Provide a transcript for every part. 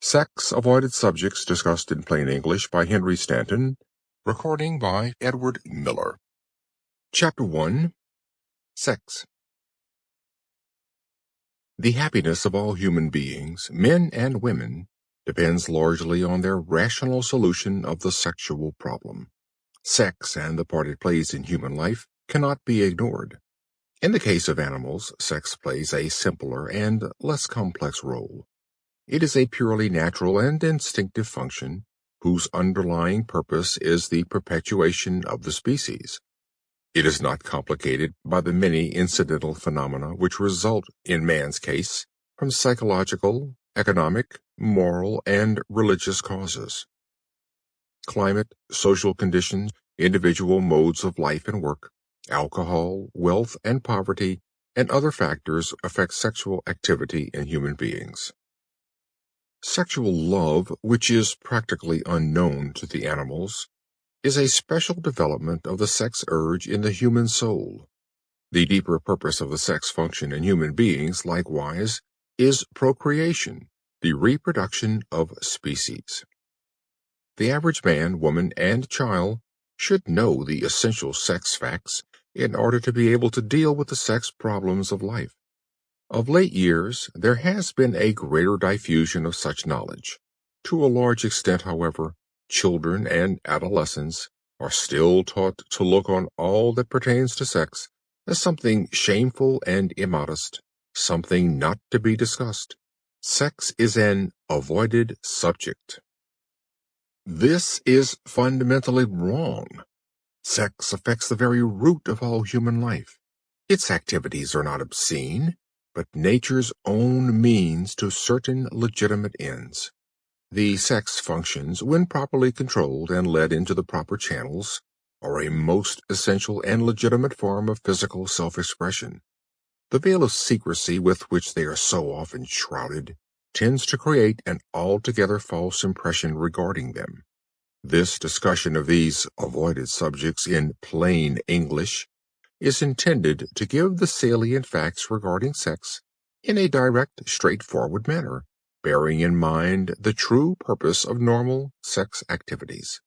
Sex Avoided Subjects Discussed in Plain English by Henry Stanton. Recording by Edward Miller. Chapter 1. Sex. The happiness of all human beings, men and women, depends largely on their rational solution of the sexual problem. Sex and the part it plays in human life cannot be ignored. In the case of animals, sex plays a simpler and less complex role. It is a purely natural and instinctive function whose underlying purpose is the perpetuation of the species. It is not complicated by the many incidental phenomena which result, in man's case, from psychological, economic, moral, and religious causes. Climate, social conditions, individual modes of life and work, alcohol, wealth and poverty, and other factors affect sexual activity in human beings. Sexual love, which is practically unknown to the animals, is a special development of the sex urge in the human soul. The deeper purpose of the sex function in human beings, likewise, is procreation, the reproduction of species. The average man, woman, and child should know the essential sex facts in order to be able to deal with the sex problems of life. Of late years, there has been a greater diffusion of such knowledge. To a large extent, however, children and adolescents are still taught to look on all that pertains to sex as something shameful and immodest, something not to be discussed. Sex is an avoided subject. This is fundamentally wrong. Sex affects the very root of all human life. Its activities are not obscene, but nature's own means to certain legitimate ends. The sex functions, when properly controlled and led into the proper channels, are a most essential and legitimate form of physical self-expression. The veil of secrecy with which they are so often shrouded tends to create an altogether false impression regarding them. This discussion of these avoided subjects in plain English is intended to give the salient facts regarding sex in a direct, straightforward manner, bearing in mind the true purpose of normal sex activities.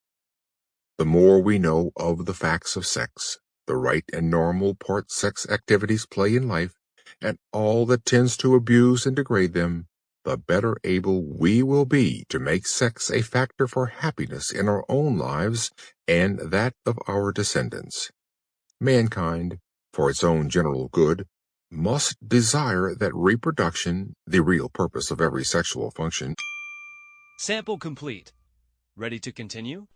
The more we know of the facts of sex, the right and normal part sex activities play in life, and all that tends to abuse and degrade them, the better able we will be to make sex a factor for happiness in our own lives and that of our descendants. Mankind, for its own general good, must desire that reproduction, the real purpose of every sexual function. Sample complete. Ready to continue?